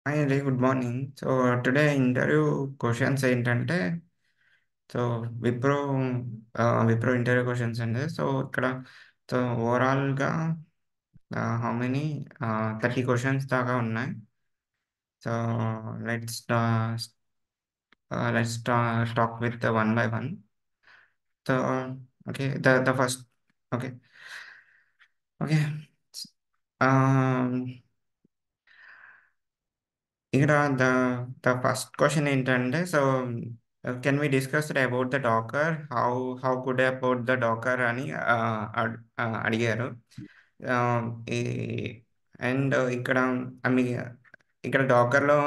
Hi అండి. Good morning. Today interview questions ఏంటంటే, so, Wipro Wipro interview questions అండి. ఇక్కడ సో, ఓవరాల్‌గా హౌ మెనీ 30 క్వెషన్స్ దాకా ఉన్నాయి. So, let's let's talk with one by one. So, okay. The first okay. Okay. Ah, ఇక్కడ the the first question ఏంటంటే, can we discuss about the Docker? How good about the Docker అని అడిగారు. ఆహ్, ఈ and ఇక్కడ మీ ఇక్కడ డాకర్‌లో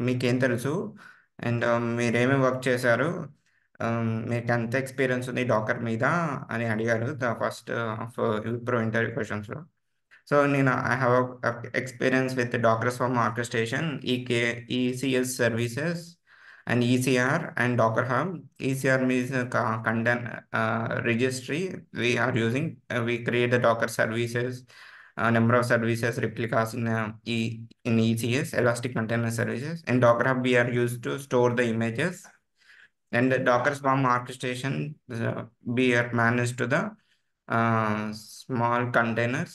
మీకేం తెలుసు? అండ్ మీరేమేమి వర్క్ చేశారు? మీకెంత ఎక్స్‌పీరియన్స్ ఉంది డాకర్ మీద అని అడిగారు. The first of Wipro interview క్వెషన్స్‌లో. I have a experience with the Docker Swarm orchestration, ECS services, and ECR and Docker Hub. ECR means content registry. We are using. We create the Docker services, number of services, replicas in ECS, Elastic Container Services. In Docker Hub, we are used to store the images, and the Docker Swarm orchestration we are managed to the small containers.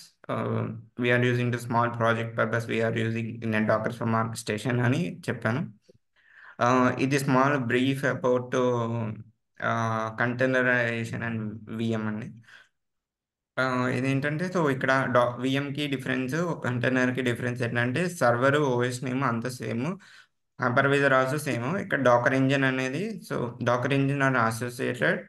We are using the small project purpose. We are using in a Docker Swarm orchestration అని చెప్పాను. ఇది small brief about containerisation and VM అండి. ఇదేంటంటే ఇక్కడ విఎంకి difference, కంటైనర్కి difference ఏంటంటే server OS name అంతా సేమ్, హైపర్వైజర్ ఆల్సో సేమ్. ఇక్కడ డాకర్ ఇంజిన్ అనేది డాకర్ ఇంజిన్ ఆర్ అసోసియేటెడ్.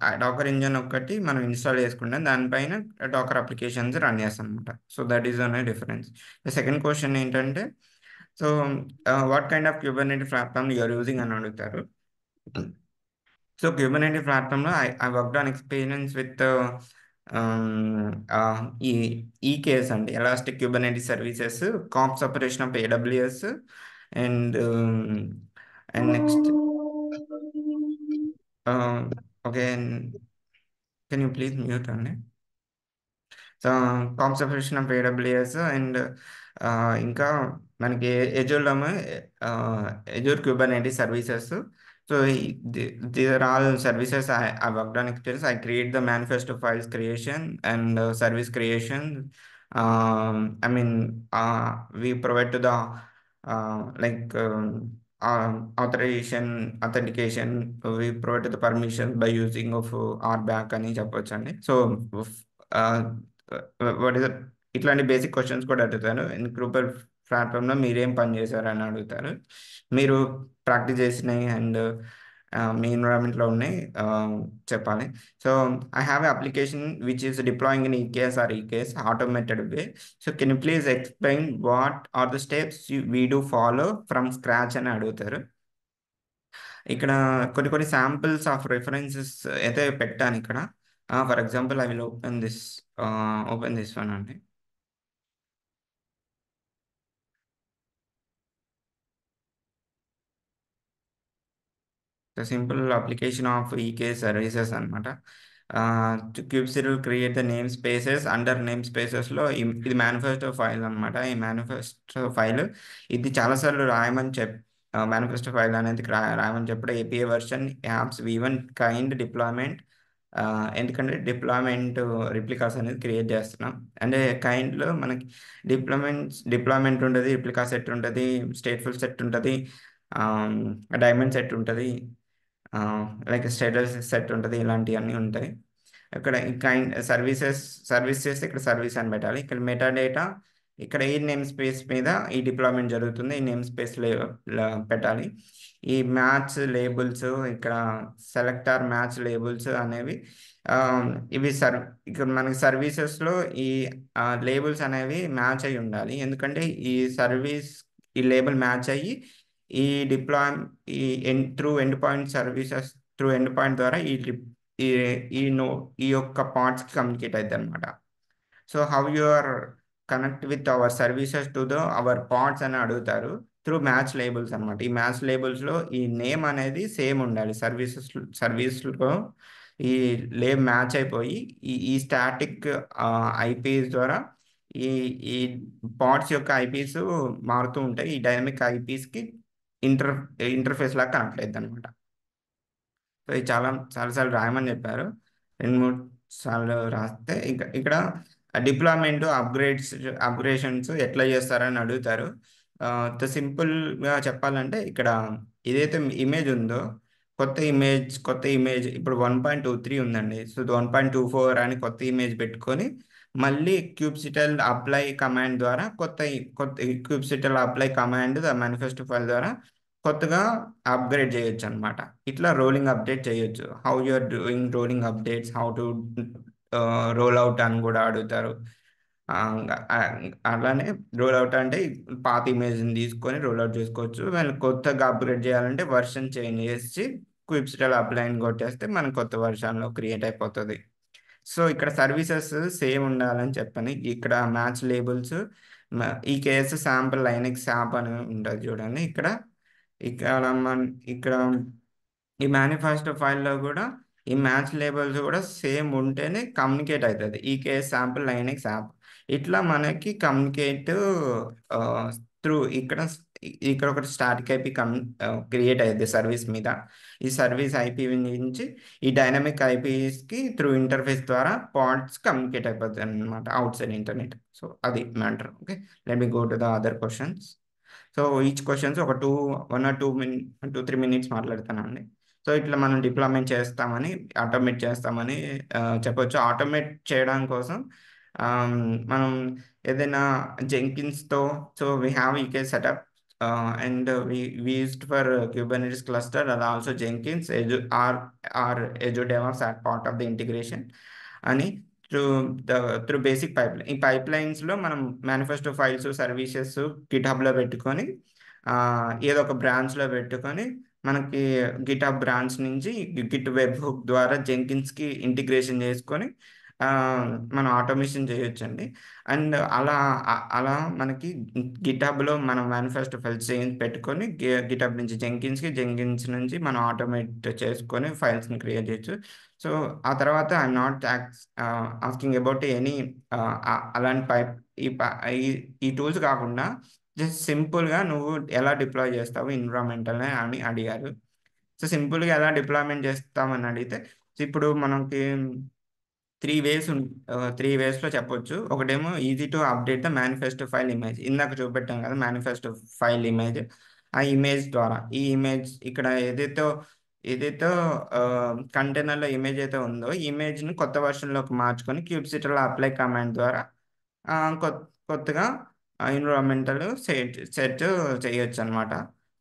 ఆ డాకర్ ఇంజిన్ ఒక్కటి మనం ఇన్‌స్టాల్ చేసుకుంటాం. దానిపైన డాకర్ అప్లికేషన్స్ రన్ చేస్తామనమాట. That is only difference. The second question ఏంటంటే, so, what kind of Kubernetes platform you are using అని అడుగుతారు. Kubernetes platform, I worked on experience with EKS and Elastic Kubernetes Services, comp separation of AWS, and next, okay, and can you please mute on it? So, comp separation of AWS and ఇంకా మనకి ఎజూర్‌లోమో Azure Kubernetes services. So, these are all services I worked on experience. I create the manifesto files creation and service creation. I mean we provide to the like authorization, authentication, we provide the permission by using of RBAC అని చెప్పొచ్చండి. Uh, what is ఇట్లాంటి basic questions కూడా అడుగుతారు. Grouper ప్లాట్ఫామ్లో మీరేం పని చేశారు అని అడుగుతారు. మీరు ప్రాక్టీస్ చేసినవి అండ్ మీ ఎన్విరాన్మెంట్లో ఉన్నాయి చెప్పాలి. So, I have a application which is deploying in EKS or EKS automated way. Can you please explain what are the steps we do follow from scratch అని అడుగుతారు. ఇక్కడ కొన్ని కొన్ని శాంపిల్స్ ఆఫ్ రిఫరెన్సెస్ అయితే పెట్టాను ఇక్కడ. For example I will open this one అండి. The simple application of EK services అనమాట. Kubectl create the name spaces under name స్పేసెస్లో ఇది మేనిఫెస్టో ఫైల్ అనమాట. ఈ మేనిఫెస్టో ఫైల్ ఇది చాలాసార్లు రాయమని మేనిఫెస్టో ఫైల్ అనేది రాయమని చెప్పడం APA version apps V1 kind deployment. ఎందుకంటే డిప్లాయ్మెంట్ రిప్లికాస్ అనేది క్రియేట్ చేస్తున్నాం. అంటే కైండ్లో మనకి డిప్లాయ్మెంట్ ఉంటుంది, రిప్లికా సెట్ ఉంటుంది, స్టేట్ఫుల్ సెట్ ఉంటుంది, డైమండ్ సెట్ ఉంటుంది, లైక్ స్టేటస్ సెట్ ఉంటుంది, ఇలాంటివన్నీ ఉంటాయి. ఇక్కడ సర్వీస్ చేస్తే ఇక్కడ సర్వీస్ అని పెట్టాలి. ఇక్కడ మెటా డేటా ఇక్కడ ఈ నేమ్ స్పేస్ మీద ఈ డిప్లాయ్మెంట్ జరుగుతుంది, ఈ నేమ్ స్పేస్ పెట్టాలి. ఈ మ్యాచ్ లేబుల్స్ ఇక్కడ సెలెక్టార్ మ్యాచ్ లేబుల్స్ అనేవి ఇవి ఇక్కడ మనకి సర్వీసెస్లో ఈ లేబుల్స్ అనేవి మ్యాచ్ అయి ఉండాలి. ఎందుకంటే ఈ సర్వీస్ ఈ లేబుల్ మ్యాచ్ అయ్యి ఈ డిప్లాయ్ ఈ through end point services through end point ద్వారా ఈ ఈ నో ఈ యొక్క పార్ట్స్కి కమ్యూనికేట్ అవుతుంది అనమాట. So how you are connect with our services to our parts అని అడుగుతారు త్రూ మ్యాచ్ లేబుల్స్ అనమాట. ఈ మ్యాచ్ లేబుల్స్లో ఈ నేమ్ అనేది సేమ్ ఉండాలి. సర్వీస్లో ఈ మ్యాచ్ అయిపోయి ఈ స్టాటిక్ ఐపీస్ ద్వారా ఈ ఈ పాడ్స్ యొక్క ఐపీస్ మారుతూ ఉంటాయి. ఈ డైనమిక్ ఐపీస్కి ఇంటర్ ఇంటర్ఫేస్ లాగా కనెక్ట్ అవుతుంది అనమాట. సో ఇది చాలా సార్లు రాయమని చెప్పారు. 2, 3 సార్లు రాస్తే ఇక్కడ డిప్లాయ్మెంట్ అప్గ్రేషన్స్ ఎట్లా చేస్తారని అడుగుతారు. సింపుల్గా చెప్పాలంటే ఇక్కడ ఏదైతే ఇమేజ్ ఉందో కొత్త ఇమేజ్ ఇప్పుడు 1.23 ఉందండి. సో 1.24 అని కొత్త ఇమేజ్ పెట్టుకొని మళ్ళీ క్యూబ్సిటల్ అప్లై కమాండ్ ద్వారా కొత్త kubectl apply command manifesto file ద్వారా కొత్తగా అప్గ్రేడ్ చేయొచ్చు అనమాట. ఇట్లా రోలింగ్ అప్డేట్ చేయొచ్చు. How you are doing rolling updates, how to roll out అని కూడా అడుగుతారు. అలానే రోల్ అవుట్ అంటే పాత ఇమేజ్ని తీసుకొని రోల్ అవుట్ చేసుకోవచ్చు. వాళ్ళు కొత్తగా అప్గ్రేడ్ చేయాలంటే వర్షన్ చేంజ్ చేసి క్విప్స్టల్ అప్లైన్ కొట్టేస్తే మన కొత్త వర్షన్లో క్రియేట్ అయిపోతుంది. సో ఇక్కడ సర్వీసెస్ సేమ్ ఉండాలని చెప్పని ఇక్కడ మ్యాచ్ లేబుల్స్ ఈ కేసు శాంపుల్ లైనక్స్ యాప్ అని ఉంటుంది చూడండి. ఇక్కడ ఇక్కడ ఈ మేనిఫెస్టో ఫైల్‌లో గూడా ఈ మ్యాచ్ లేబుల్స్ గూడా సేమ్ ఉంటేనే కమ్యూనికేట్ అయితది. ఈ కేస్ శాంపుల్ లైనక్స్ యాప్. ఇట్లా మనకి కమ్యూనికేట్ ఆహ్, త్రూ ఇక్కడ ఒకటి స్టాటిక్ ఐపీ క్రియేట్ అయ్యిద్ది సర్వీస్ మీద. ఈ సర్వీస్ ఐపీ నుంచి ఈ డైనమిక్ ఐపీస్‌కి త్రూ ఇంటర్ఫేస్ ద్వారా పాడ్స్ కమ్యూనికేట్ అయిపోతాయన్నమాట ఔట్‌సైడ్ ఇంటర్నెట్. సో అది matter. Okay. Let me go to the other questions. So each questions ఒక 1 ఆర్ 2, 3 మినిట్స్ మాట్లాడతానండి. సో ఇట్లా మనం డిప్లాయ్మెంట్ చేస్తామని, ఆటోమేట్ చేస్తామని చెప్పొచ్చు. ఆటోమేట్ చేయడం కోసం ఆహ్, మనం ఏదైనా జెంకిన్స్‌తో so we have EK setup and we used for Kubernetes cluster and also Jenkins Azure DevOps as part of the integration అని through the through basic pipeline. ఈ పైప్‌లైన్స్‌లో మనం మేనిఫెస్టో ఫైల్స్, సర్వీసెస్ గిట్‌హబ్‌లో పెట్టుకొని ఏదో ఒక బ్రాంచ్‌లో పెట్టుకొని మనకి గిట్‌హబ్ బ్రాంచ్ నుంచి గిట్ వెబ్ హుక్ ద్వారా జెంకిన్స్‌కి ఇంటిగ్రేషన్ చేసుకొని మనం ఆటోమేషన్ చేయొచ్చండి. అండ్ అలా మనకి గిట్‌హబ్‌లో మనం మేనిఫెస్టో ఫైల్స్ పెట్టుకొని గిట్‌హబ్ నుంచి జెంకిన్స్ నుంచి మనం ఆటోమేట్ చేసుకొని ఫైల్స్‌ని క్రియేట్ చేయొచ్చు. సో ఆ తర్వాత I'm not asking about any అలాంటి ఈ ప ఈ ఈ టూల్స్ కాకుండా జస్ట్ సింపుల్‌గా నువ్వు ఎలా డిప్లాయ్ చేస్తావు ఎన్విరాన్మెంటల్‌ని అని అడిగారు. సో సింపుల్‌గా ఎలా డిప్లాయ్‌మెంట్ చేస్తామని అడిగితే ఇప్పుడు మనకి 3 వేస్‌లో చెప్పొచ్చు. ఒకటేమో easy to update the manifesto file image. ఇందాక చూపెట్టాం కదా! Manifesto file image. ఆ ఇమేజ్ ద్వారా ఈ ఇమేజ్ ఇక్కడ ఏదైతే కంటైనర్‌లో ఇమేజ్ అయితే ఉందో, ఈ ఇమేజ్‌ని కొత్త వెర్షన్‌లోకి మార్చుకొని క్యూబ్‌సిటీలో అప్లై కమాండ్ ద్వారా ఆహ్, కొత్ కొత్తగా ఎన్విరాన్మెంటల్ సెట్ చేయొచ్చనమాట.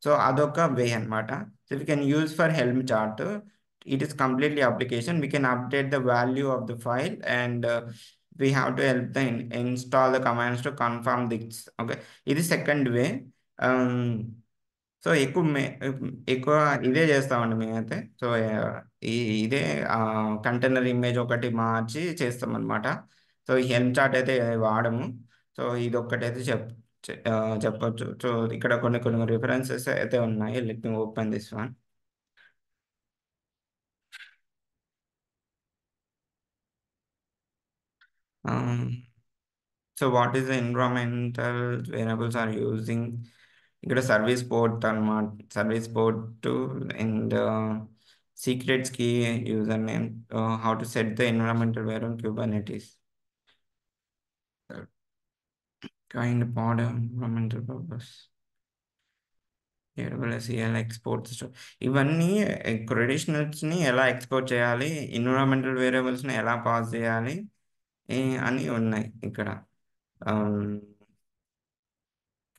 సో అదొక వే అనమాట. So we can use for Helm chart. It is completely application. We can update the value of the file and we have to help install the commands to confirm this. Okay. ఇది second way. So ఎక్కువ ఇదే చేస్తామండి మేమైతే. So ఈ ఇదే container image ఒకటి మార్చి చేస్తామనమాట. So ఈ helm chart అయితే వాడము. సో ఇదొక్కటైతే చెప్పొచ్చు. సో ఇక్కడ కొన్ని రిఫరెన్సెస్ అయితే ఉన్నాయి. Let me open this one. So what is the environmental variables are using ఇక్కడ service port and secrets key user name how to set the environmental variable Kubernetes kind pod environmental purpose AWS EL exports ఇవన్నీ క్రెడిషనల్స్ని ఎలా export చేయాలి, environmental వేరియబుల్స్ని ఎలా pass చేయాలి అని ఉన్నాయి ఇక్కడ.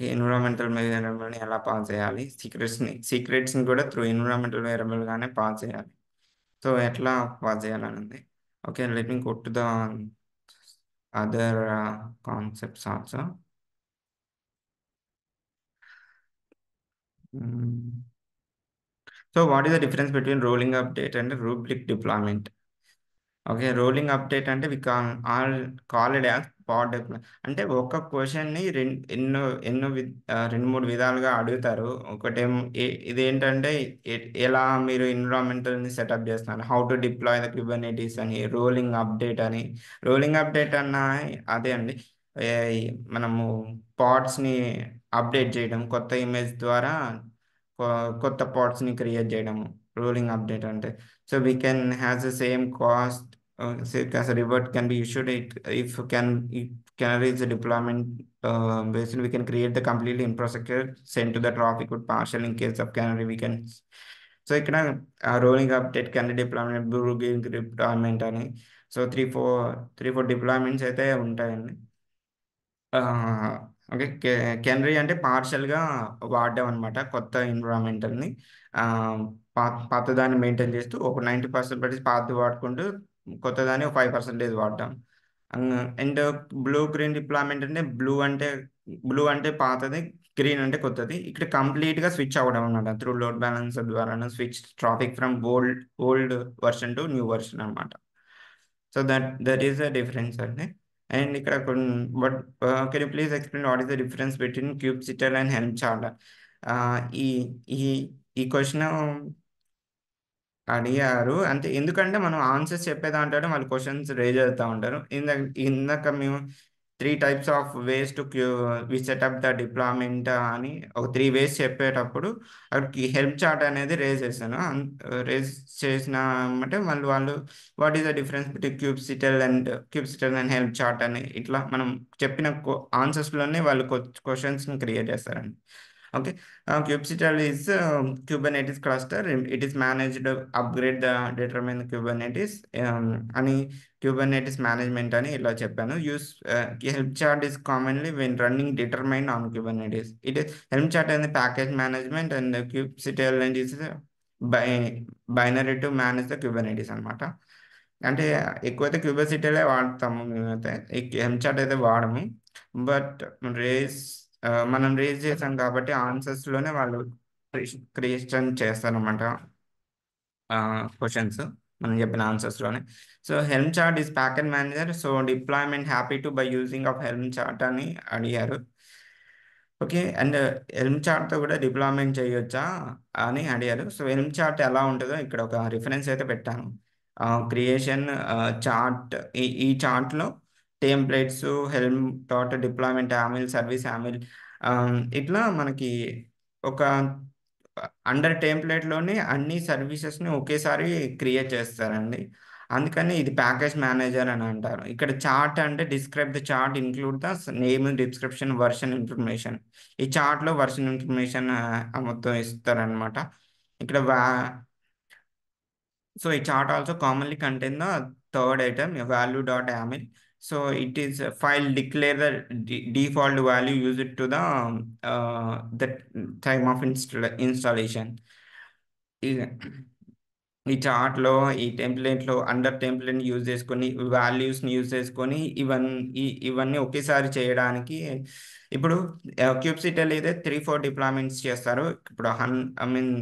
ఎన్విరాన్మెంటల్ వేరియబుల్ని ఎలా పాస్ చేయాలి, సీక్రెట్స్ని కూడా త్రూ ఎన్విరాన్మెంటల్ వేరియబుల్గానే పాస్ చేయాలి. సో ఎట్లా పాస్ చేయాలని ఉంది. Okay, let me go to the other concepts also. So what is the difference between rolling update and rubric deployment? Okay. Rolling update అంటే we call it as pod deploy. అంటే ఒక క్వెషన్‌ని 2, 3 విధాలుగా అడుగుతారు. ఒకటేమో ఇదేంటంటే ఎలా మీరు ఎన్విరాన్మెంటల్‌ని సెటప్ చేస్తున్నారు. How to deploy the Kubernetes అని, రోలింగ్ అప్డేట్ అని. రోలింగ్ అప్డేట్ అన్నా అదే అండి. ఏఐ మనము పాడ్స్‌ని అప్డేట్ చేయడం, కొత్త ఇమేజ్ ద్వారా కొ కొత్త పాడ్స్‌ని క్రియేట్ చేయడము. రూలింగ్ అప్డేట్ అంటే. So, we can has the same cost say as a reward can be issued if canaries deployment basis we can create the completely infrastructure sent to the traffic with partial in case of canary we can so ఇక్కడ rolling update canary deployment blue green deployment అని so three four deployments అయితే ఉంటాయండి. Okay. Canary అంటే పార్షియల్‌గా వాడడం అనమాట. కొత్త ఎన్విరాన్మెంటల్‌ని పాతదాన్ని maintain చేస్తూ ఒక 90% పాతది వాడుకుంటూ కొత్తదాన్ని ఒక 5% వాడడం. అండ్ బ్లూ గ్రీన్ డిప్లాయ్మెంట్ అంటే బ్లూ అంటే పాతది, గ్రీన్ అంటే కొత్తది. ఇక్కడ కంప్లీట్‌గా స్విచ్ అవ్వడం అన్నమాట. త్రూ లోడ్ బాలన్సర్ ద్వారాను switch traffic from old version to new version అన్నమాట. So that is the difference అండి. అండ్ ఇక్కడ but can you please explain what is the difference between kubectl and Helm chart? ఈ ఈ ఈ question అడిగారు. అంటే ఎందుకంటే మనం ఆన్సర్స్ చెప్పే దాంట్లోనే వాళ్ళు క్వెషన్స్ రేజ్ అవుతా ఉంటారు. ఇందాక మేము 3 types of ways to we set up the deployment అని ఒక 3 వేస్ చెప్పేటప్పుడు అక్కడికి హెల్ప్ చార్ట్ అనేది రేజ్ చేశాను. రేజ్ చేసిన ఎమ్మటే మళ్ళీ వాళ్ళు what is the difference between kubectl and Helm chart అని ఇట్లా మనం చెప్పిన ఆన్సర్స్‌లోనే వాళ్ళు క్వెషన్స్‌ని క్రియేట్ చేస్తారండి. Okay. kubectl is Kubernetes cluster. It is managed upgrade the determine Kubernetes అని Kubernetes management అని ఇలా చెప్పాను. Helm chart is commonly when running determined on Kubernetes. It is Helm chart and the package management and kubectl and is by binary to manage the Kubernetes అనమాట. అంటే ఎక్కువైతే kubectl వాడతాము మేమైతే. ఈ హెల్మ్ చార్ట్ అయితే వాడము. బట్ రేస్ మనం raise చేసాం కాబట్టి ఆన్సర్స్‌లోనే వాళ్ళు క్రియేషన్ చేస్తారనమాట. క్వెషన్స్ మనం చెప్పిన ఆన్సర్స్‌లోనే. So, Helm chart is package manager. So, deployment happy to by using of Helm chart అని అడిగారు. ఓకే. అండ్ హెల్మ్ చార్ట్‌తో కూడా డిప్లాయ్మెంట్ చేయొచ్చా అని అడిగారు. సో, హెల్మ్ చార్ట్ ఎలా ఉంటదో ఇక్కడ ఒక రిఫరెన్స్ అయితే పెట్టాను. క్రియేషన్ చార్ట్ ఈ చార్ట్‌లో templates, Helm dot deployment YAML, service YAML ఇట్లా మనకి ఒక అండర్ టెంప్లేట్‌లోనే అన్ని సర్వీసెస్‌ని ఒకేసారి క్రియేట్ చేస్తారండి. అందుకని ఇది ప్యాకేజ్ మేనేజర్ అని అంటారు. ఇక్కడ చార్ట్ అంటే describe the chart include the name, description, version information. ఈ చార్ట్‌లో వెర్షన్ ఇన్ఫర్మేషన్ మొత్తం ఇస్తారనమాట. ఇక్కడ so a chart also commonly contain the third item, a value.yaml. So it is a file declare the default value used to the time of installation. ఈ చార్ట్‌లో, ఈ టెంప్లేట్‌లో under టెంప్లేట్‌ని use చేసుకొని, వాల్యూస్‌ని యూజ్ చేసుకొని ఇవన్నీ ఒకేసారి చేయడానికి ఇప్పుడు క్యూబ్‌సిటీలో అయితే 3, 4 డిప్లాయ్మెంట్స్ చేస్తారు. ఇప్పుడు ఐ మీన్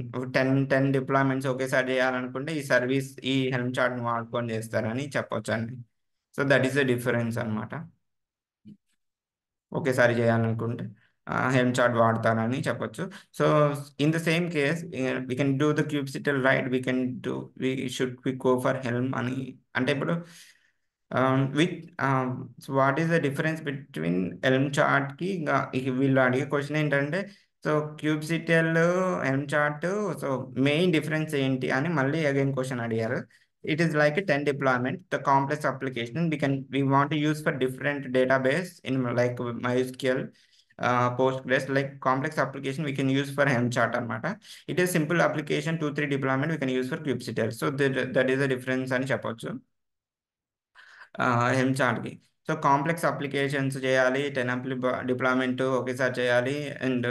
10 డిప్లాయ్మెంట్స్ ఒకేసారి చేయాలనుకుంటే ఈ హెల్మ్ చార్ట్‌ని వాడుకొని చేస్తారని చెప్పొచ్చండి. So, that is the difference అన్నమాట. ఒకేసారి చేయాలనుకుంటే హెల్మ్ చార్ట్ వాడతారని చెప్పొచ్చు. So, in the same case we can do the kubectl right. We go for Helm అని అంటే ఇప్పుడు with so, what is the difference between Helm చార్ట్‌కి వీళ్ళు అడిగే క్వెషన్ ఏంటంటే so, kubectl, Helm chart so, main difference ఏంటి అని మళ్ళీ అగైన్ క్వెషన్ అడిగారు. It is like a 10 deployment. The complex application we want to use for different database in like MySQL, Postgres, like complex application we can use for Helm chart అనమాట. It is simple application 2, 3 deployment we can use for kubectl. So that is the difference అని చెప్పొచ్చు. Helm చార్ట్‌కి. So, complex applications చేయాలి. 10 deployment ఒకేసారి చేయాలి. And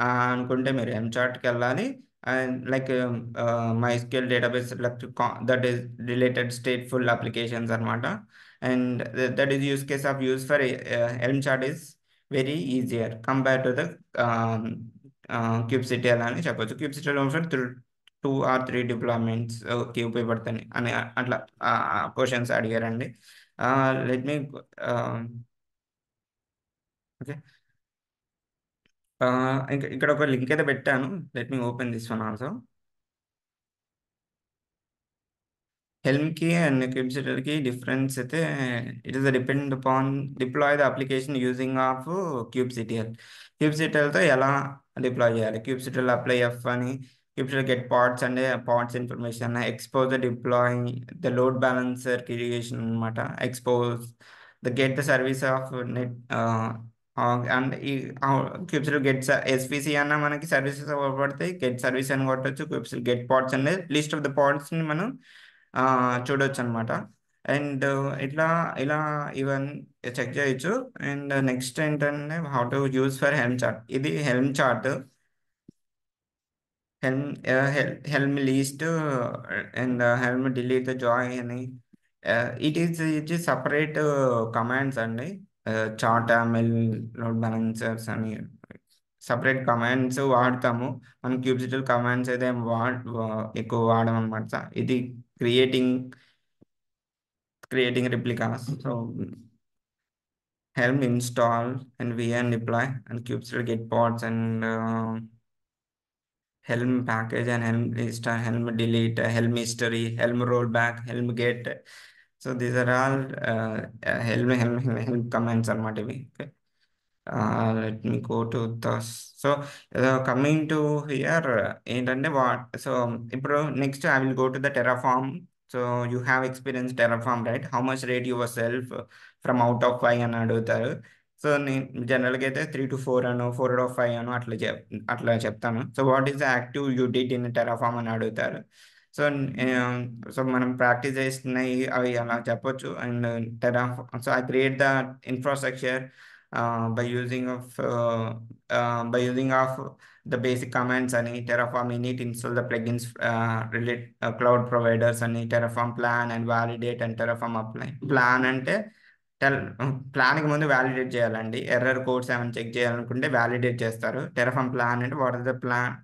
అనుకుంటే మీరు Helm చార్ట్‌కెళ్ళాలి. And like MySQL database that is related stateful applications అనమాట. And that is use for Helm chart is very easier compare to the kubectl అని చెప్పొచ్చు. క్యూబ్‌సిటీఎల్ ఫర్ 2 ఆర్ 3 డిప్లాయ్మెంట్స్‌కి ఉపయోగపడతాయి అని అట్లా క్వెషన్స్ అడిగారండి. Let me okay. ఇక్కడ ఒక లింక్ అయితే పెట్టాను. Let me open this one also. Helm key and kubectl key difference అయితే it is a depend upon deploy the application using of kubectl. kubectl తో ఎలా డిప్లాయ్ చేయాలి? kubectl అప్లై ఎఫ్ అని, kubectl get parts అంటే parts information, expose the deploy the load balancer creation అనమాట, expose the get the service of net and ఈ kubectl get SPC అన్న మనకి services పడతాయి, గెట్ సర్వీస్ అని కొట్టచ్చు. kubectl గెట్ పార్ట్స్ అంటే లిస్ట్ ఆఫ్ ద పార్ట్స్ ని మనం చూడొచ్చు అనమాట. అండ్ ఇట్లా ఇలా ఇవన్నీ చెక్ చేయొచ్చు. అండ్ నెక్స్ట్ ఏంటంటే how to use for Helm chart. ఇది Helm chart, Helm Helm list and Helm delete the joy అని ఇట్ ఈస్ సపరేట్ కమాండ్స్ అండి. చార్ట్ ఎంఎల్ లోడ్ బ్యాలెన్సర్స్ అని సపరేట్ కమాండ్స్ వాడతాము. మనం క్యూబిసిటల్ కమాండ్స్ అయితే ఎక్కువ వాడడం అనమాట. ఇది creating creating replicas. So Helm install and vn deploy and kubectl get pods and Helm package and Helm install, Helm delete, Helm history, Helm rollback, Helm get. So these are all Helm commands are not ivi. Okay. Let me go to this. So coming to here, ఏంటంటే so ఇప్పుడు next I will go to the Terraform. So you have experienced Terraform, right? How much rate yourself from out of 5 అని అడుగుతారు. So నేను జనరల్గా అయితే 3 to 4 Anu 4 out of 5 అను అట్లా చెప్తాను. So what is the active you did in Terraform అని అడుగుతారు. So so మనం ప్రాక్టీస్ చేస్తున్నాయి అవి అలా చెప్పొచ్చు. And so I create the infrastructure by using of the basic commands and Terraform init install the plugins relate cloud providers and Terraform plan and validate and Terraform apply. Plan అంటే ప్లాన్కి ముందు validate చేయాలండి. Error codes ఏమైనా check చేయాలనుకుంటే validate చేస్తారు. Terraform plan అంటే what is the plan,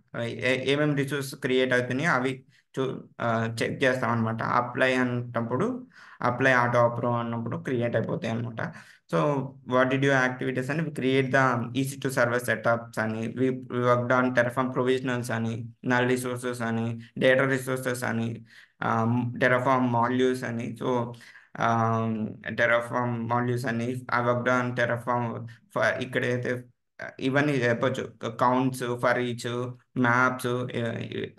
ఏమేమి resource create అవుతున్నాయో అవి చూ చెక్ చేస్తాం అనమాట. అప్లై అన్నప్పుడు అప్లై ఆటో అప్రూవ్ అన్నప్పుడు క్రియేట్ అయిపోతాయి అనమాట. So what did you activities అని create the EC2 server setups అని వర్క్ ఆన్ టెరాఫామ్ ప్రొవిజనల్స్ అని నల్ రిసోర్సెస్ అని డేటా రిసోర్సెస్ అని టెరాఫామ్ మాడ్యూల్స్ అని. సో టెరాఫామ్ మాడ్యూల్స్ అని ఐ వర్క్డ్ ఆన్ టెరాఫామ్ ఇక్కడైతే ఇవన్నీ చెప్పొచ్చు. Counts for each maps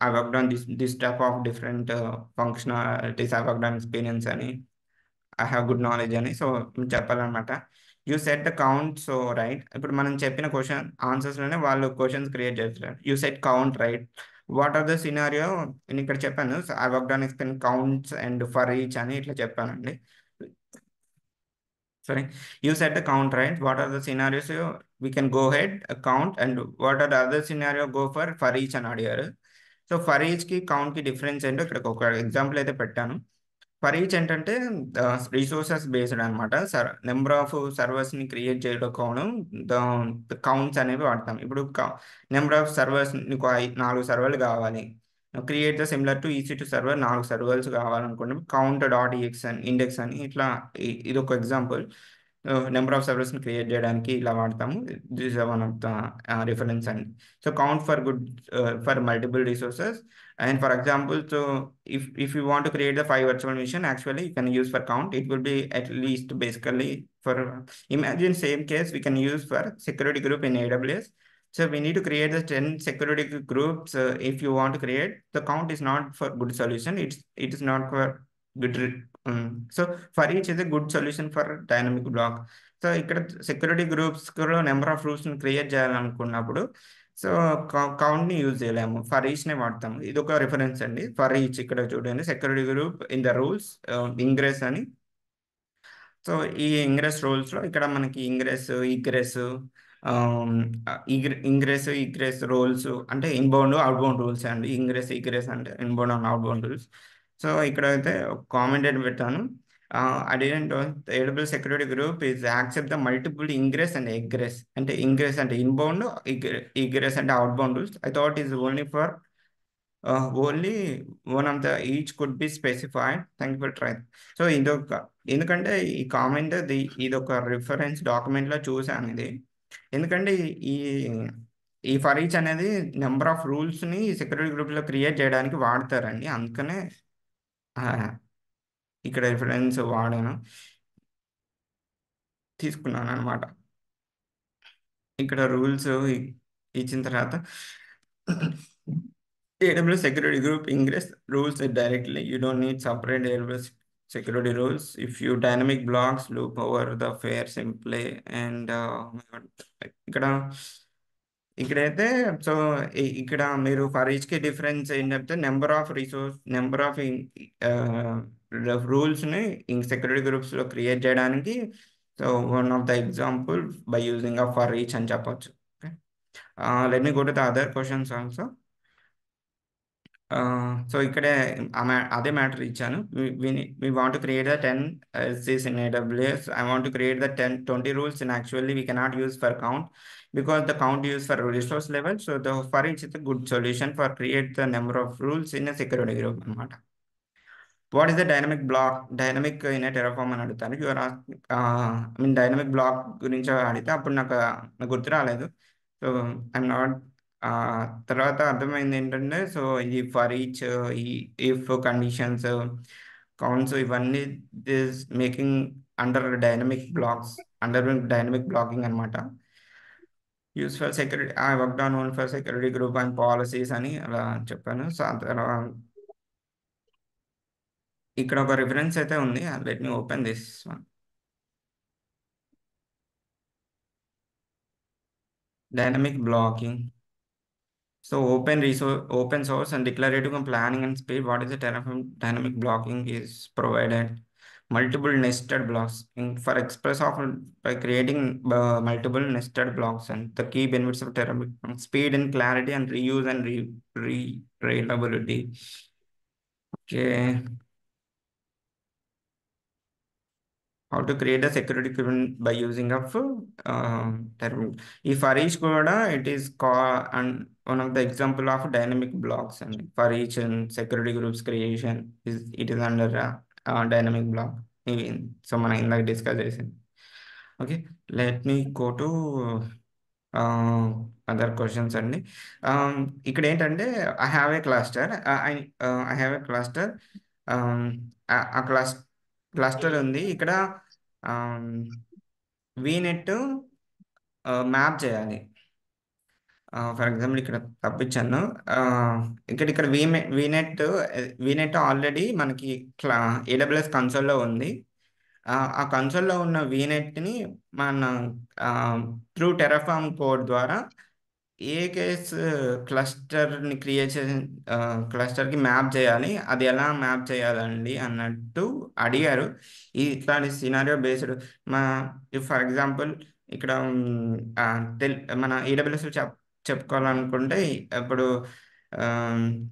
I worked on this type of different functionalities I worked on experience అని I have good knowledge అని. So చెప్పాలన్నమాట. You set the count. So right, ఇప్పుడు మనం చెప్పిన question ఆన్సర్స్లోనే వాళ్ళు క్వశ్చన్స్ క్రియేట్ చేస్తారు. You set count right, what are the scenario నేను ఇక్కడ చెప్పాను. I work on explain counts and for each అని ఇట్లా చెప్పానండి. Sorry, you set the count, right? What are the scenarios? We can go ahead count, and what are the other scenario go for each అని అడిగారు. So for each కి count కి difference ఏంటో ఇక్కడ ఒక ఎగ్జాంపుల్ అయితే పెట్టాను. ఫర్ ఈచ్ ఏంటంటే రిసోర్సెస్ బేస్డ్ అనమాట. నెంబర్ ఆఫ్ సర్వర్స్ ని క్రియేట్ చేయడం కోణం కౌంట్స్ అనేవి వాడతాం. ఇప్పుడు నెంబర్ ఆఫ్ సర్వర్స్ నీకు 4 సర్వర్లు కావాలి, create the similar to EC2 server 4 servers కావాలనుకోండి కౌంట్ డాట్ ఈఎక్స్ అని ఇండెక్స్ అని ఇట్లా ఇది ఒక ఎగ్జాంపుల్. నెంబర్ ఆఫ్ సర్వర్స్ ని క్రియేట్ చేయడానికి ఇలా వాడతాము. This is one of the reference అండి. So count for good for multiple resources. And for example, so if you want to create the 5 virtual machine, actually you can use for count. It will be at least basically for imagine same case we can use for security group in AWS. So we need to create the 10 security groups. If you want to create, the count is not for good solution. It is not for good. So for each is a good solution for dynamic block. So ఇక్కడ security groups number of rules create చేయాలనుకున్నప్పుడు so count ని use చేయలేము, for each నే వాడతాము. ఇది ఒక reference అండి. For each ఇక్కడ చూడండి, security group in the rules ingress అని. సో ఈ ఇంగ్రెస్ రూల్స్ లో ఇక్కడ మనకి ఇంగ్రెస్ ఈగ్రెస్ ఈగ్రెస్ రూల్స్ అంటే ఇన్బౌండ్ అవుట్బౌండ్ రూల్స్ అండి. ఈగ్రెస్ అంటే inbound and outbound rules. So ఇక్కడ అయితే కామెంట్ అని పెట్టాను. I didn't know the AWS security group is accept the multiple ingress and egress. అంటే ingress అంటే inbound, egress అంటే outbound rules. I thought is only for only one of the each could be specified. Thank you for trying. So ఇదొక ఎందుకంటే ఈ comment ఇది ఒక reference document లో చూసాను ఇది. ఎందుకంటే ఈ ఈ ఫర్ ఈచ్ అనేది నెంబర్ ఆఫ్ రూల్స్ ని సెక్యూరిటీ గ్రూప్ లో క్రియేట్ చేయడానికి వాడతారండి. అందుకనే ఇక్కడ రిఫరెన్స్ వాడాను, తీసుకున్నాను అనమాట. ఇక్కడ రూల్స్ ఇచ్చిన తర్వాత AWS security group ingress rules it directly. You don't need separate AWS security rules. If you dynamic blocks loop over the fair simply and ఇక్కడ ఇక్కడైతే సో ఇక్కడ మీరు ఫర్ ఈచ్ కి డిఫరెన్స్ ఏంటంటే నెంబర్ ఆఫ్ రూల్స్ ని security groups లో create చేయడానికి. So one of the example by using of for each అని చెప్పొచ్చు. Let me go to the other questions also. So ఇక్కడే అదే మ్యాటర్ ఇచ్చాను. we want to create the 10 SGs in AWS. I want to create the 20 rules, and actually we cannot use for count because the count used for resource level. So the for each is a good solution for create the number of rules in a security group అన్నమాట. What is the dynamic block, dynamic in Terraform అని అడుగుతాను. You're I mean dynamic block గురించి అడిగితే అప్పుడు నాకు గుర్తు రాలేదు. So I'm not. తర్వాత అర్థమైంది ఏంటంటే, సో ఇది ఫర్ ఈచ్, ఈ ఇఫ్ కండిషన్స్, కౌంట్స్, ఇవన్నీ this making under dynamic blocks, under dynamic blocking అనమాట. Use for security, I work on own for security group and policies అని అలా చెప్పాను. సో ఇక్కడ ఒక రిఫరెన్స్ అయితే ఉంది. Let me open this one. Dynamic blocking. So open source and declarative and planning and speed. What is the Terraform dynamic blocking is provided multiple nested blocks for express of by creating multiple nested blocks. And the key benefits of Terraform: speed and clarity and reuse and reliability. Okay. How to create a security by using of term. ఈ for each కూడా it is and one of the example of dynamic blocks, and for each and security groups creation it is under dynamic block. So మనం ఇందాక discuss చేసింది. Okay, let me go to other questions అండి. ఇక్కడ ఏంటంటే I have a cluster, I have a cluster. ఆ cluster ఉంది ఇక్కడ. Vignette map చేయాలి. ఫర్ ఎగ్జాంపుల్ ఇక్కడ తప్పించాను. ఇక్కడ వీనెట్ ఆల్రెడీ మనకి AWS కన్సోల్లో ఉంది. ఆ కన్సోల్లో ఉన్న వీనెట్ని మన త్రూ టెరాఫామ్ కోడ్ ద్వారా ఏకేఎస్ క్లస్టర్ని క్రియేట్ చేసి క్లస్టర్కి మ్యాప్ చేయాలి. అది ఎలా మ్యాప్ చేయాలండి అన్నట్టు అడిగారు. ఇట్లాంటి సినారియో బేస్డ్ మా ఫర్ ఎగ్జాంపుల్ ఇక్కడ మన ఏడబ్ల్యూఎస్ చెప్పుకోవాలనుకుంటే ఇప్పుడు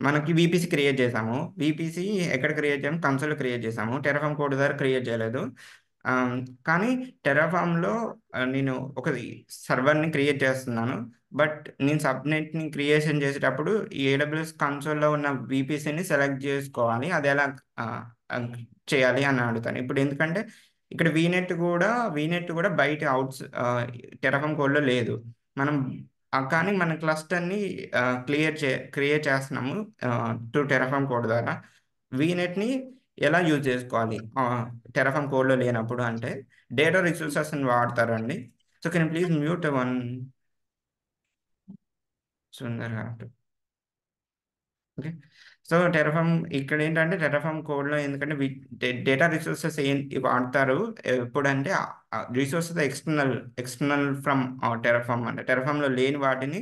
మనకి VPC క్రియేట్ చేసాము. VPC ఎక్కడ క్రియేట్ చేసాము? కన్సోల్ క్రియేట్ చేసాము. టెరాఫామ్ కోడ్ ద్వారా క్రియేట్ చేయలేదు. కానీ టెరాఫామ్లో నేను ఒక సర్వర్ని క్రియేట్ చేస్తున్నాను. బట్ నేను సబ్నెట్ని క్రియేషన్ చేసేటప్పుడు ఈ AWS కన్సోల్లో ఉన్న VPCని సెలెక్ట్ చేసుకోవాలి. అది ఎలా చేయాలి అని అడుగుతాను ఇప్పుడు. ఎందుకంటే ఇక్కడ వీనెట్ కూడా బయట టెరాఫామ్ కోడ్లో లేదు. మనం కానీ మన క్లస్టర్ని క్రియేట్ చేస్తున్నాము టు టెరాఫామ్ కోడ్ ద్వారా. వీనెట్ని ఎలా యూజ్ చేసుకోవాలి టెరాఫామ్ కోడ్లో లేనప్పుడు అంటే డేటా రిసోర్సెస్ వాడతారండి. So can please mute one Sundar గారు. ఓకే, సో టెరాఫామ్ ఇక్కడ ఏంటంటే టెరాఫామ్ కోడ్లో ఎందుకంటే డేటా రిసోర్సెస్ ఏంటి వాడతారు ఎప్పుడంటే రిసోర్సెస్ ఎక్స్టర్నల్ ఫ్రమ్ టెరాఫామ్, అంటే టెరాఫామ్లో లేని వాటిని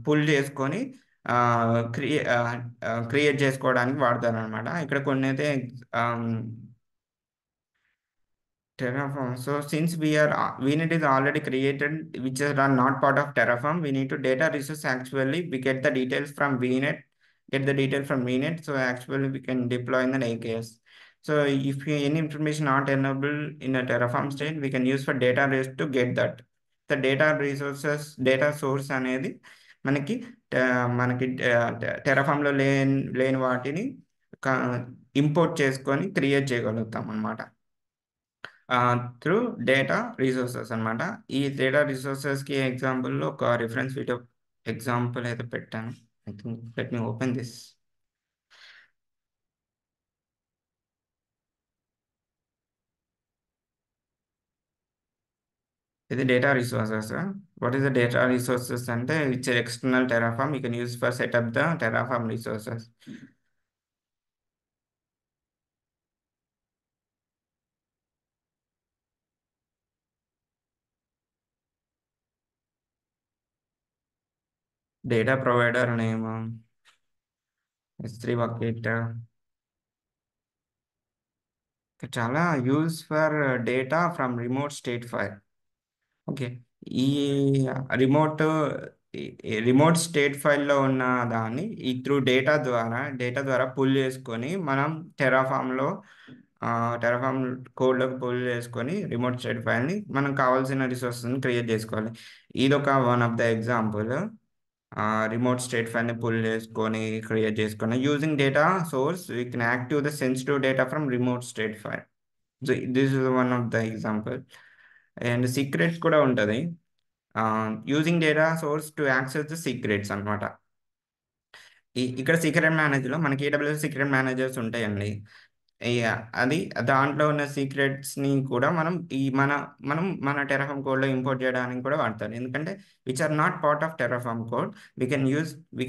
పుల్ చేసుకొని క్రియేట్ చేసుకోవడానికి వాడతారు అనమాట. ఇక్కడ కొన్ని అయితే Terraform. So since VNet is already created, which are not part of Terraform, we need to data resource. Actually, we get the details from VNet, So actually, we can deploy in the AKS. So if any information not enabled in a Terraform state, we can use for data res to get that. The data source అనేది మనకి టెరాఫామ్లో లేని వాటిని import చేసుకొని create చేయగలుగుతాం అనమాట through data resources అనమాట. ఈ data రిసోర్సెస్కి ఎగ్జాంపుల్లో ఒక రిఫరెన్స్ వీడియో ఎగ్జాంపుల్ అయితే పెట్టాను. I think let me open this. ఇది data resources. What is the data resources అంటే it's external Terraform you can use for setup the Terraform resources. Data provider name S3 bucket చాలా use for data from remote state file. Okay. ఈ remote remote state ఫైల్‌లో ఉన్న దాన్ని ఈ through data ద్వారా pull చేసుకొని మనం టెరాఫామ్‌లో టెరాఫామ్ కోడ్‌లోకి పుల్ చేసుకొని రిమోట్ స్టేట్ ఫైల్‌ని మనం కావాల్సిన రిసోర్సెస్‌ని క్రియేట్ చేసుకోవాలి. ఇదొక one of the example. Remote state ఫైల్‌ని పుల్ చేసుకొని క్రియేట్ చేసుకొని using data source we can active the sensitive data from remote state file. This is one of the example. And secrets కూడా ఉంటది. Using data source to access the secrets అన్నమాట. ఇక్కడ secret మేనేజర్‌లో మనకి AWS secret managers ఉంటాయండి. ఈ అది దాంట్లో ఉన్న సీక్రెట్స్‌ని కూడా మనం టెరాఫామ్ కోడ్‌లో ఇంపోర్ట్ చేయడానికి కూడా వాడతారు. ఎందుకంటే which are not part of Terraform code we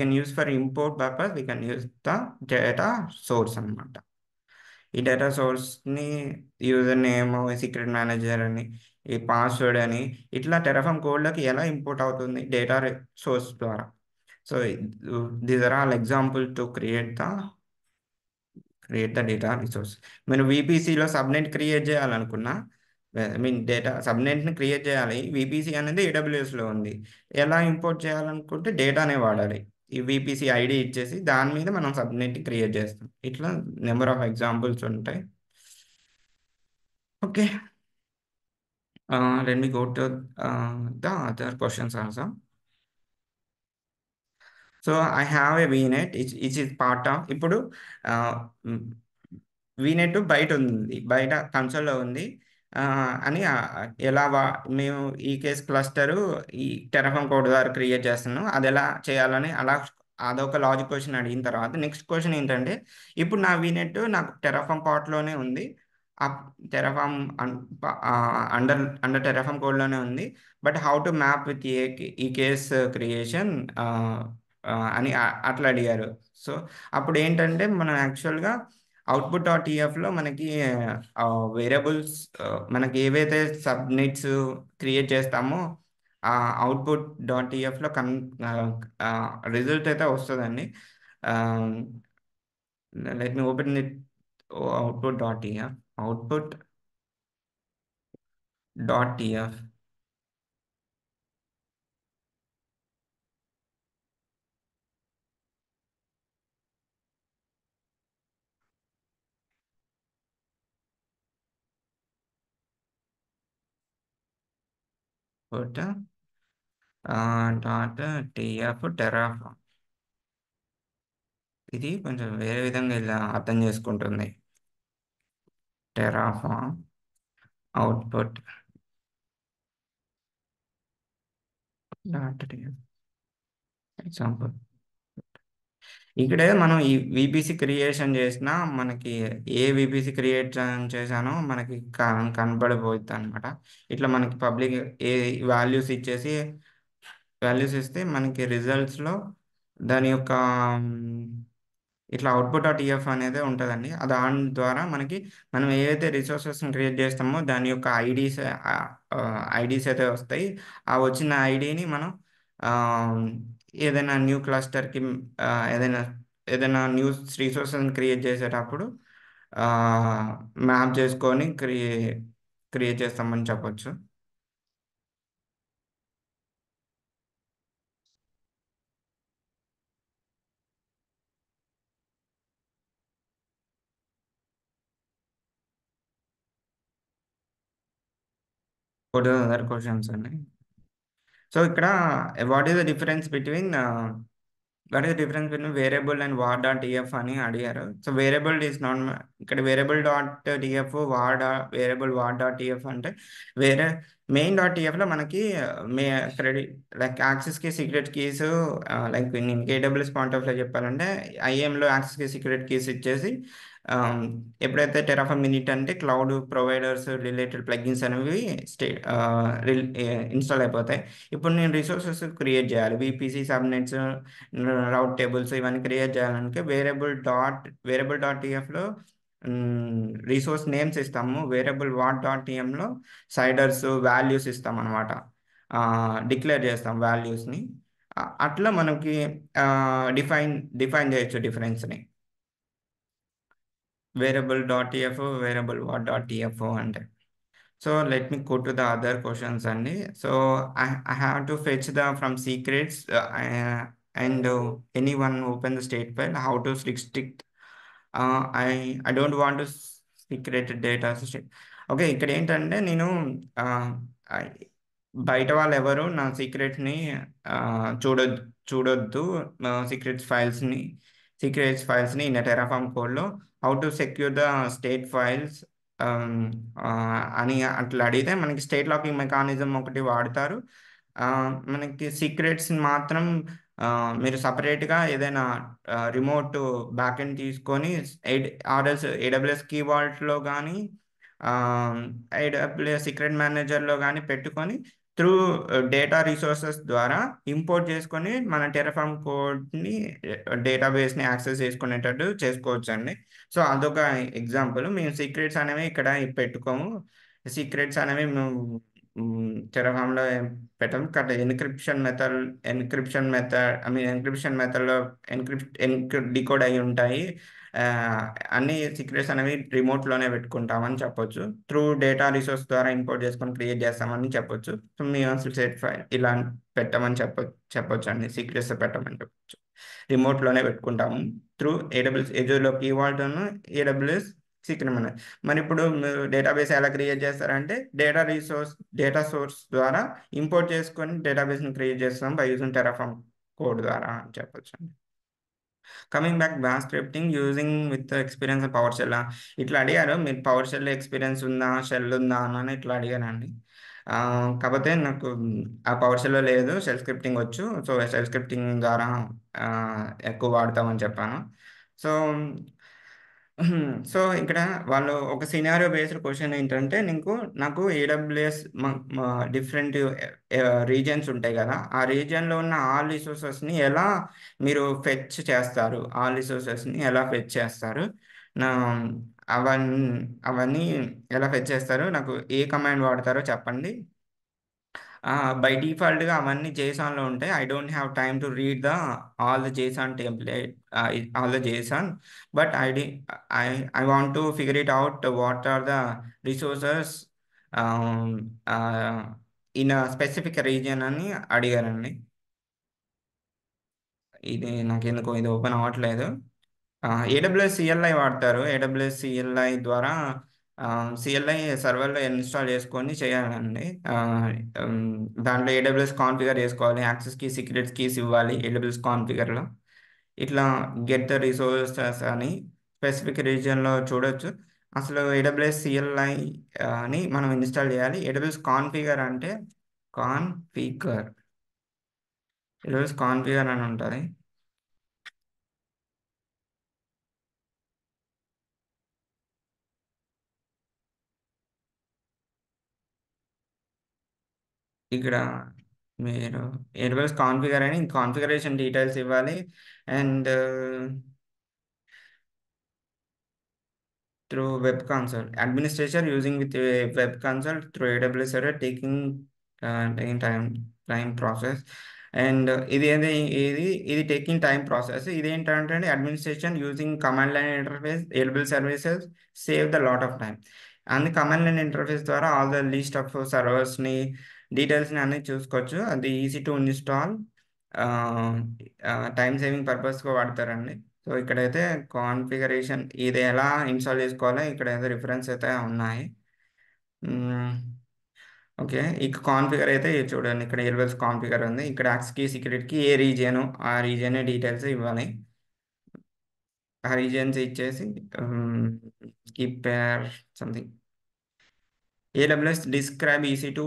can use for import purpose we can use the data source అన్నమాట. ఈ డేటా సోర్స్‌ని యూజర్ నేమ్, సీక్రెట్ మేనేజర్ అని, ఈ పాస్వర్డ్ అని ఇట్లా టెరాఫామ్ కోడ్‌లోకి ఎలా ఇంపోర్ట్ అవుతుంది డేటా సోర్స్ ద్వారా. So, these are all example to create the data resource. మీరు వీపీసీలో సబ్‌నెట్ క్రియేట్ చేయాలనుకున్నా ఐ మీన్ డేటా సబ్‌నెట్‌ని క్రియేట్ చేయాలి. వీపీసీ అనేది ఏడబ్ల్యూఎస్‌లో ఉంది. ఎలా ఇంపోర్ట్ చేయాలనుకుంటే డేటానే వాడాలి. ఈ వీపీసీ ఐడీ ఇచ్చేసి దాని మీద మనం సబ్‌నెట్ క్రియేట్ చేస్తాం. ఇట్లా నంబర్ ఆఫ్ ఎగ్జాంపుల్స్ ఉంటాయి. Okay. Let me go to the other questions also. So, I have a vignette ఇచ్ ఈస్ పార్ట్ ఆఫ్ ఇప్పుడు ఆహ్, హ్మ్. వీనెట్ బయటుంది. బయట కన్సోల్‌లో ఉంది. అని ఎలా మేము ఈ కేస్ క్లస్టరు ఈ టెరాఫామ్ కోడ్ ద్వారా క్రియేట్ చేస్తున్నాం. అదెలా చేయాలని అదొక లాజిక్ క్వెషన్ అడిగిన తర్వాత నెక్స్ట్ క్వెషన్ ఏంటంటే, ఇప్పుడు నా వీనెట్ నాకు టెరాఫామ్ పార్ట్‌లోనే ఉంది. ఆహ్, టెరాఫామ్ అండర్ టెరాఫామ్ కోడ్‌లోనే ఉంది. But how to map with ఈ కేస్ క్రియేషన్ ఆహ్, ఆహ్, అని అట్లా అడిగారు. సో, అప్పుడేంటంటే మనం యాక్చువల్‌గా అవుట్‌పుట్ డాట్ టీఎఫ్‌లో మనకి వేరియబుల్స్ మనకి ఏవైతే సబ్‌నెట్స్ క్రియేట్ చేస్తామో ఆ అవుట్‌పుట్ డాట్ టీఎఫ్‌లో ఆహ్, రిజల్ట్ అయితే వస్తదండి. Ah, let me open it output dot TF. Output dot TF. Put dot TF Terraform. ఇది కొంచెం వేరే విధంగా ఇలా అర్థం చేసుకుంటుంది. Terraform output dot TF example. ఇక్కడే మనం ఈ వీపీసీ క్రియేషన్ చేసినా మనకి ఏ వీపీసీ చేశానో మనకి కనబడిపోయిద్దనమాట. ఇట్లా మనకి పబ్లిక్ ఏ వాల్యూస్ ఇచ్చేసి వాల్యూస్ ఇస్తే మనకి రిజల్ట్స్‌లో దాని యొక్క హ్మ్, ఇట్లా అవుట్‌పుట్ డాట్ టీఎఫ్ అనేది ఉంటదండి. దాని ద్వారా మనం ఏవైతే రిసోర్సెస్‌ని క్రియేట్ చేస్తామో దాని యొక్క ఐడీస్ అయితే వస్తాయి. ఆ వచ్చిన ఐడీని మనం ఆహ్, ఏదైనా న్యూ క్లస్టర్‌కి ఏదైనా న్యూ రిసోర్సెస్‌ని క్రియేట్ చేసేటప్పుడు ఆహ్, మ్యాప్ చేసుకొని క్రియేట్ చేస్తామని చెప్పొచ్చు. వాట్ ఆర్ అదర్ క్వెషన్స్ అండి? సో, ఇక్కడ what is the difference between variable and var dot TF అని అడిగారు. సో, వేరియబుల్ ఈస్ నాట్ ఇక్కడ variable dot TF variable var dot TF అంటే వేరే మెయిన్ డాట్ టీఎఫ్‌లో మనకి మే క్రెడిట్ లైక్ యాక్సెస్‌కి సీక్రెట్ కీస్ లైక్ నేను ఏడబ్ల్యూఎస్ పాయింట్ ఆఫ్ వ్యూలో చెప్పాలంటే ఐఎమ్‌లో యాక్సెస్‌కి సీక్రెట్ కీస్ ఇచ్చేసి ఆహ్, ఎప్పుడైతే టెరాఫార్మ్ ఇనిట్ అంటే క్లౌడ్ ప్రొవైడర్స్ రిలేటెడ్ ప్లగిన్స్ అనేవి ఇన్‌స్టాల్ అయిపోతాయి. ఇప్పుడు నేను రిసోర్సెస్ క్రియేట్ చేయాలి. వీపీసీ, సబ్‌నెట్స్, రౌట్ టేబుల్స్ ఇవన్నీ క్రియేట్ చేయాలంటే వేరియబుల్ డాట్ టీఎఫ్‌లో రిసోర్స్ నేమ్స్ ఇస్తాము. వేరియబుల్ వాట్ డాట్ టీఎంలో సైడర్స్, వాల్యూస్ ఇస్తామనమాట. డిక్లేర్ చేస్తాం వాల్యూస్‌ని. అట్లా మనకి డిఫైన్ డిఫైన్ చేయొచ్చు డిఫరెన్స్‌ని. Variable dot TF, variable what dot TF అంటే. So let me go to the other questions అండి. So I have to fetch the from secrets and anyone open the state file. How to restrict? I don't want to secret data. Okay, ఇక్కడ ఏంటంటే నేను uh, I- బయట వాళ్ళు ఎవరు నా సీక్రెట్ని చూడొద్దు చూడొద్దు సీక్రెట్స్ ఫైల్స్ని ఇన్ టెరాఫామ్ కోడ్లో how to secure the state files అని అట్లా అడిగితే మనకి స్టేట్ లాకింగ్ మెకానిజం ఒకటి వాడతారు. మనకి సీక్రెట్స్ మాత్రం మీరు సపరేట్గా ఏదైనా రిమోట్ బ్యాకెండ్ తీసుకొని ఆర్ఎల్స్ ఏడబ్ల్యూఎస్ కీ వాల్ట్లో కానీ ఏడబ్ల్యూఎస్ సీక్రెట్ మేనేజర్లో కానీ పెట్టుకొని త్రూ డేటా రిసోర్సెస్ ద్వారా ఇంపోర్ట్ చేసుకొని మన టెరఫామ్ కోడ్ని డేటాబేస్ని యాక్సెస్ చేసుకునేటట్టు చేసుకోవచ్చు అండి. సో అదొక ఎగ్జాంపుల్. మేము సీక్రెట్స్ అనేవి ఇక్కడ పెట్టుకోము. సీక్రెట్స్ అనేవి మేము టెరఫామ్లో పెట్టాము. కట్ ఎన్క్రిప్షన్ మెథడ్లో డికోడ్ అయి ఉంటాయి. ఆ, అన్ని సీక్రెట్స్ అనేవి రిమోట్లోనే పెట్టుకుంటామని చెప్పొచ్చు. త్రూ డేటా రిసోర్స్ ద్వారా ఇంపోర్ట్ చేసుకొని క్రియేట్ చేస్తామని చెప్పొచ్చు. సో మేము సెట్ ఫైల్ ఇలా పెట్టమని చెప్పొచ్చు అండి. సీక్రెట్స్ పెట్టమని చెప్పొచ్చు. రిమోట్లోనే పెట్టుకుంటాము త్రూ ఏడబ్ల్యూఎస్ ఎజూర్లో కీ వాల్ట్ను ఏడబ్ల్యూఎస్ సీక్రెట్ మేనేజర్. మరి ఇప్పుడు మీరు డేటాబేస్ ఎలా క్రియేట్ చేస్తారంటే డేటా సోర్స్ ద్వారా ఇంపోర్ట్ చేసుకొని డేటాబేస్ని క్రియేట్ చేస్తాం బై యూజింగ్ టెరాఫామ్ కోడ్ ద్వారా అని చెప్పొచ్చు. Coming back bash scripting using with experience PowerShell ఇట్లా అడిగారు. మీరు పవర్ షెల్ ఎక్స్పీరియన్స్ ఉందా, షెల్ ఉందా అని ఇట్లా అడిగానండి. కాకపోతే నాకు ఆ పవర్ షెల్లో లేదు, షెల్ స్క్రిప్టింగ్ వచ్చు. సో షెల్ స్క్రిప్టింగ్ ద్వారా ఆ, ఎక్కువ వాడతామని చెప్పాను. సో సో ఇక్కడ వాళ్ళు ఒక సినారియో బేస్డ్ క్వశ్చన్ ఏంటంటే నాకు ఏడబ్ల్యూఎస్ డిఫరెంట్ రీజియన్స్ ఉంటాయి కదా, ఆ రీజియన్లో ఉన్న ఆల్ రిసోర్సెస్ని ఎలా మీరు ఫెచ్ చేస్తారు, ఆల్ రిసోర్సెస్ని ఎలా ఫెచ్ చేస్తారు, నా అవన్నీ అవన్నీ ఎలా ఫెచ్ చేస్తారు, నాకు ఏ కమాండ్ వాడతారో చెప్పండి. బై డిఫాల్ట్‌గా అవన్నీ జేసాన్‌లో ఉంటాయి. I don't have time to read all the JSON template, all the JSON. But I I want to figure it out what are the resources ah, ah, in a specific region అని అడిగారండి. ఇది నాకెందుకో ఇది open అవ్వట్లేదు. AWS CLI వాడతారు. AWS CLI ద్వారా CLI సర్వర్‌లో install చేసుకొని చేయాలండి. ఆహ్, హ్మ్, దాంట్లో ఏడబ్ల్యూఎస్ కాన్ఫిగర్ చేసుకోవాలి. యాక్సెస్ కీ, సీక్రెట్స్ కీస్ ఇవ్వాలి ఏడబ్ల్యూఎస్ కాన్ఫిగర్‌లో. ఇట్లా గెట్ ద రిసోర్సెస్ అని స్పెసిఫిక్ రీజియన్‌లో చూడొచ్చు. అసలు ఏడబ్ల్యూఎస్ సిఎల్ఐ అని మనం ఇన్‌స్టాల్ చేయాలి. ఏడబ్ల్యూఎస్ కాన్ఫిగర్ అంటే కాన్ఫిగర్ ఏడబ్ల్యూఎస్ కాన్ఫిగర్ అని ఉంటది. ఇక్కడ మీరు AWS కాన్ఫిగర్ అని కాన్ఫిగరేషన్ డీటెయిల్స్ ఇవ్వాలి. And through web console administration using with web console through AWS server taking time process. And ఇది టేకింగ్ టైం ప్రాసెస్. ఇది ఏంటంటే administration using command line interface AWS services save the lot of time. And command line interface ద్వారా all the list of సర్వర్స్ని డీటెయిల్స్ని అన్ని చూసుకోవచ్చు. అది easy to install, time saving పర్పస్గా వాడతారండి. సో ఇక్కడైతే కాన్ఫిగరేషన్ ఇది ఎలా ఇన్స్టాల్ చేసుకోవాలో ఇక్కడైతే రిఫరెన్స్ అయితే ఉన్నాయి. ఓకే, ఇక కాన్ఫిగర్ అయితే ఇది చూడండి, ఇక్కడ ఎల్వెల్స్ కాన్ఫిగర్ ఉంది. ఇక్కడ యాక్స్కి సీక్రెట్కి ఏ రీజియను ఆ రీజియన్ డీటెయిల్స్ ఇవ్వాలి. ఆ రీజియన్స్ ఇచ్చేసి keep something AWS describe EC two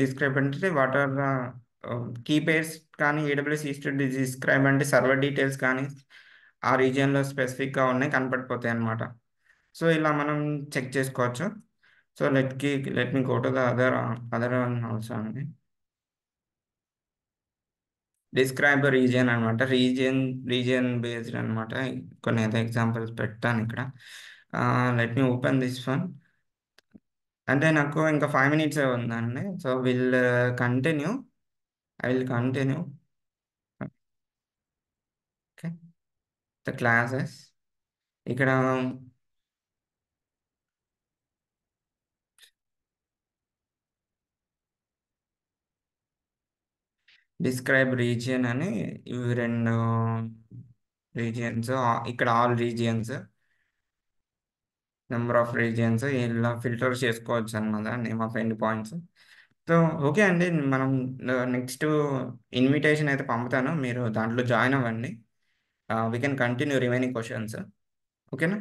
describe అంటే what are the key pairs కానీ AWS ఈసీ టు డిస్క్రైబ్ అంటే సర్వర్ డీటెయిల్స్ కానీ ఆ రీజియన్‌లో స్పెసిఫిక్‌గా ఉన్నాయి కనపడిపోతాయన్నమాట. సో, ఇలా మనం చెక్ చేసుకోవచ్చు. So, let me go to the other one also అండి. డిస్క్రైబ్ రీజియన్ అనమాట. రీజియన్ బేస్డ్ అనమాట. కొన్ని అయితే ఎగ్జాంపుల్స్ పెట్టానిక్కడ. Let me open this one. అంటే నాకు ఇంకా 5 మినిట్సే ఉందండి. So, continue. I will continue. Okay. The classes. ఇక్కడ డిస్క్రైబ్ రీజియన్ అని ఇవి 2 రీజియన్స్. ఇక్కడ all regions, number of regions ఇలా ఫిల్టర్ చేసుకోవచ్చనమాట. Name of end points. So, okay అండి. మనం నెక్స్ట్ ఇన్విటేషన్ అయితే పంపుతాను. మీరు దాంట్లో జాయిన్ అవ్వండి. We can continue remaining questions. ఓకేనా?